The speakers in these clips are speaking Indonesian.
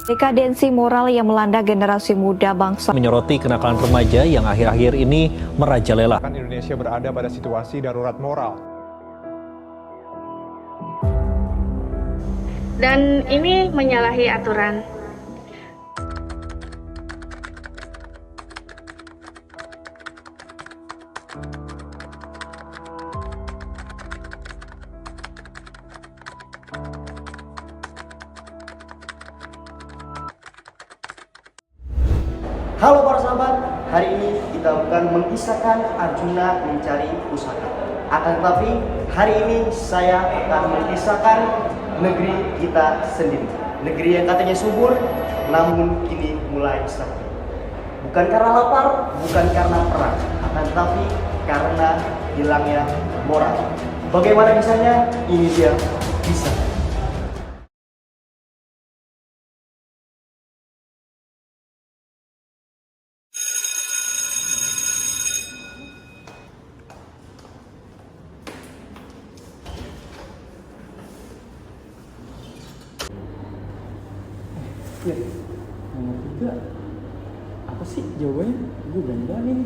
Dekadensi moral yang melanda generasi muda bangsa. Menyoroti kenakalan remaja yang akhir-akhir ini merajalela. Indonesia berada pada situasi darurat moral. Dan ini menyalahi aturan. Halo para sahabat, hari ini kita akan mengisahkan Arjuna mencari pusaka. Akan tetapi hari ini saya akan mengisahkan negeri kita sendiri. Negeri yang katanya subur, namun kini mulai sepi. Bukan karena lapar, bukan karena perang, akan tetapi karena hilangnya moral. Bagaimana bisanya? Ini dia bisa. Nomor 3 apa sih jawabannya? Gue belum nih.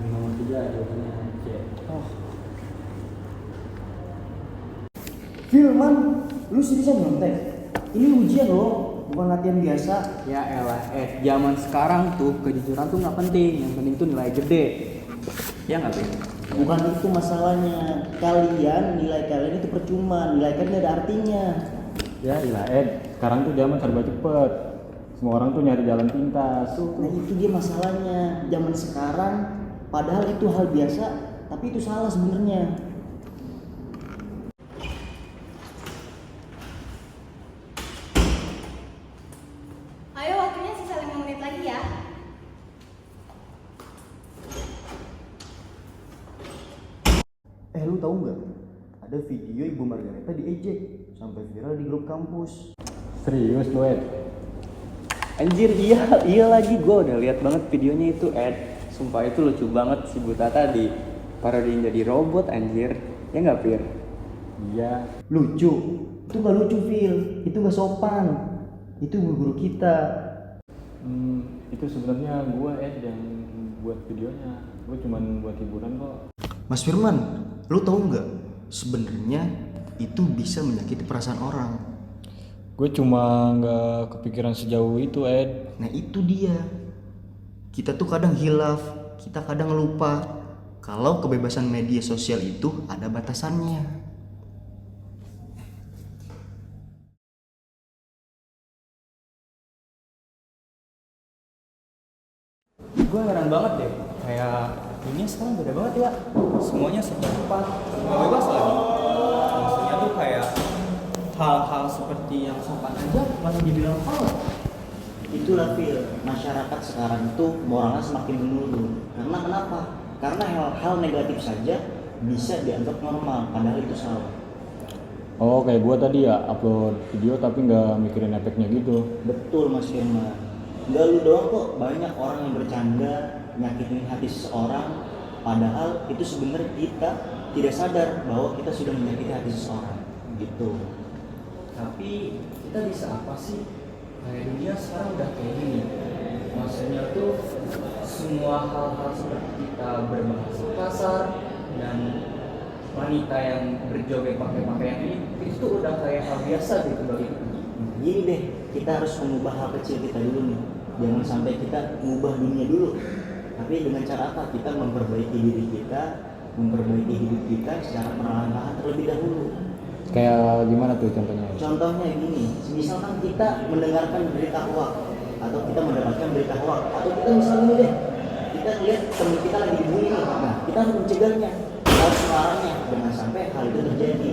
Nomor 3 jawabannya C. Oh. Firman, lu seriusan nyontek? Ini ujian loh, bukan latihan biasa. Ya elah, zaman sekarang tuh kejujuran tuh nggak penting, yang penting tuh nilai gede. Ya nggak penting. Bukan itu masalahnya. Nilai kalian itu percuma, nilai kalian ada artinya. Ya ilah sekarang tuh zaman serba cepet. Semua orang tuh nyari jalan pintas. Nah itu dia masalahnya. Zaman sekarang, padahal itu hal biasa, tapi itu salah sebenarnya. Ayo, waktunya sisa 5 menit lagi ya. Lu tahu nggak? Ada video Ibu Margareta diejek sampai viral di grup kampus. Serius lu Anjir, iya lagi, gue udah lihat banget videonya itu, Sumpah itu lucu banget si Buta tadi parodiin jadi robot, anjir. Ya nggak, Pir? Iya. Lucu? Itu nggak lucu, Phil. Itu nggak sopan. Itu guru kita. Itu sebenarnya gue yang buat videonya. Gue cuman buat hiburan kok. Mas Firman, lu tahu nggak? Sebenarnya itu bisa menyakiti perasaan orang. Gue cuma nggak kepikiran sejauh itu, Nah itu dia. Kita tuh kadang hilaf, kita kadang lupa kalau kebebasan media sosial itu ada batasannya. Gue heran banget deh, kayak dunia sekarang beda banget ya. Semuanya serba cepat, serba bebas lagi. Maksudnya tuh kayak hal-hal seperti yang sopan aja masih dibilang salah. Itulah, Phil, masyarakat sekarang itu moralnya semakin menurun. Karena kenapa? Karena hal-hal negatif saja bisa dianggap normal, padahal itu salah. Oh, kayak gue tadi ya upload video tapi nggak mikirin efeknya gitu. Betul, Mas Firman. Nggak lu doang kok, banyak orang yang bercanda nyakitin hati seseorang, padahal itu sebenarnya kita tidak sadar bahwa kita sudah menyakiti hati seseorang gitu. Tapi kita bisa apa sih? Kayak dunia sekarang udah kayak gini. Maksudnya tuh semua hal-hal seperti kita berbahasa kasar dan wanita yang berjoget pakai pakaian ini itu udah kayak hal biasa gitu bagi kita. Gini deh, kita harus mengubah hal kecil kita dulu nih. Jangan sampai kita mengubah dunia dulu. Tapi dengan cara apa? Kita memperbaiki diri kita, memperbaiki hidup kita secara perlahan-lahan terlebih dahulu. Kayak gimana tuh contohnya? Contohnya gini, misalkan kita mendengarkan berita hoax atau kita mendapatkan berita hoax, atau kita misalnya deh, kita lihat teman kita lagi dibully nih, nah kita harus mencegahnya, kita harus melarangnya, jangan sampai hal itu terjadi.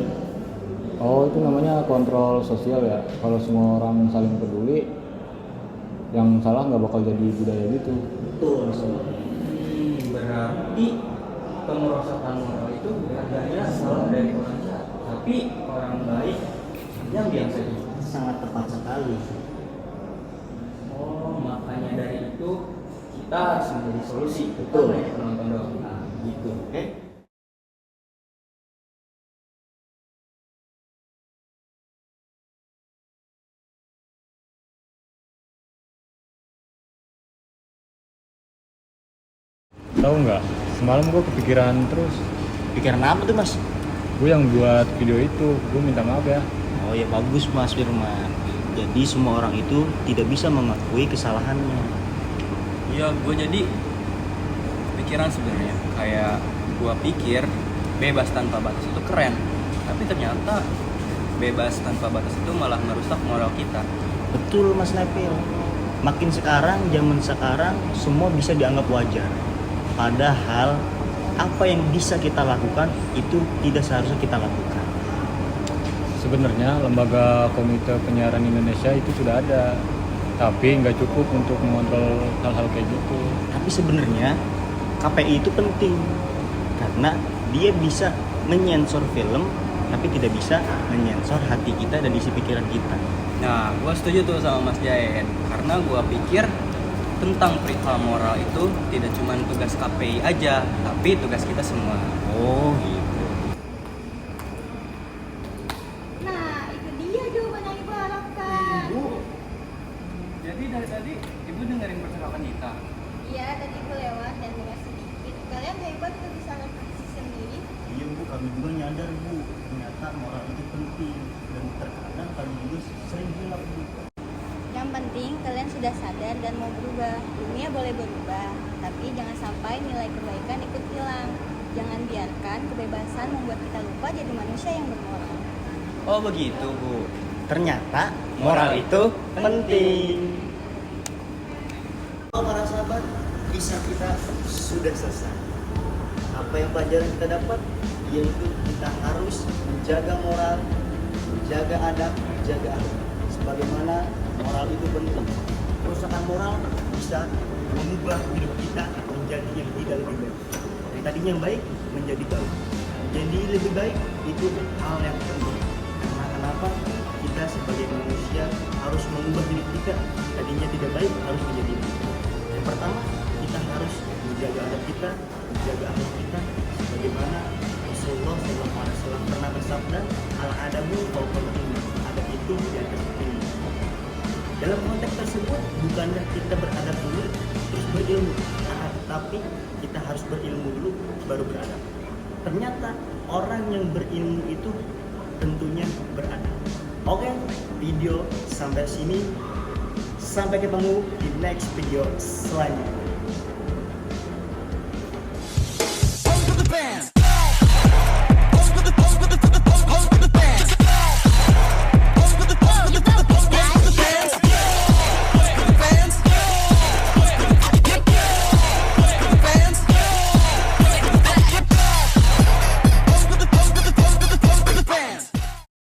Oh, itu namanya kontrol sosial ya. Kalau semua orang saling peduli, yang salah nggak bakal jadi budaya gitu. Betul, semua. Berarti pengerosakan moral itu adanya salah dari orang jahat, tapi orang baik yang biasa itu. Sangat tepat sekali. Oh, makanya dari itu kita harus menjadi solusi. Betul. Penonton doang. Nah, gitu. Tahu nggak? Semalam gue kepikiran terus. Pikiran apa tuh Mas? Gue yang buat video itu, gue minta maaf ya. Oh ya bagus Mas Firman. Jadi semua orang itu tidak bisa mengakui kesalahannya. Iya, gue jadi pikiran sebenarnya kayak gue pikir bebas tanpa batas itu keren, tapi ternyata bebas tanpa batas itu malah merusak moral kita. Betul Mas Nepil. Makin sekarang, zaman sekarang semua bisa dianggap wajar. Padahal apa yang bisa kita lakukan itu tidak seharusnya kita lakukan. Sebenarnya lembaga Komite Penyiaran Indonesia itu sudah ada, tapi nggak cukup untuk mengontrol hal-hal kayak gitu. Tapi sebenarnya KPI itu penting karena dia bisa menyensor film tapi tidak bisa menyensor hati kita dan isi pikiran kita. Nah, gue setuju tuh sama Mas Jaen, karena gue pikir tentang perihal moral itu tidak cuma tugas KPI aja, tapi tugas kita semua. Oh gitu. Nah, itu dia jawaban yang Ibu harapkan. Jadi dari tadi Ibu dengerin percakapan kita. Iya, tadi Ibu lewat dan dengar sedikit. Kalian hebat tuh bisa refleksi sendiri. Iya Bu, kami juga nyadar Bu, ternyata moral itu penting dan terkadang kami juga sering hilang Bu. Yang penting kalian sudah sadar dan mau berubah. Dunia boleh berubah, tapi jangan sampai nilai kebaikan ikut hilang. Jangan biarkan kebebasan membuat kita lupa jadi manusia yang bermoral. Oh begitu Bu. Ternyata moral itu penting. Oh, para sahabat, kisah kita sudah selesai. Apa yang pelajaran kita dapat? Yaitu kita harus menjaga moral, menjaga adab, menjaga akhlak. Sebagaimana moral itu penting. Kerusakan moral bisa mengubah hidup kita menjadi yang tidak lebih baik. Dari tadinya yang baik menjadi baik. Jadi lebih baik itu hal yang penting. Karena kenapa? Kita sebagai manusia harus mengubah hidup kita. Tadinya tidak baik harus menjadi baik. Yang pertama, kita harus menjaga adab kita, menjaga akhlak kita. Sebagaimana Rasulullah SAW pernah bersabda, al-adabu fawqal ilmi. Adab itu di atas ilmu. Dalam konteks tersebut, bukanlah kita beradab dulu terus berilmu, tapi kita harus berilmu dulu baru beradab. Ternyata orang yang berilmu itu tentunya beradab. Oke, video sampai sini. Sampai ketemu di next video selanjutnya.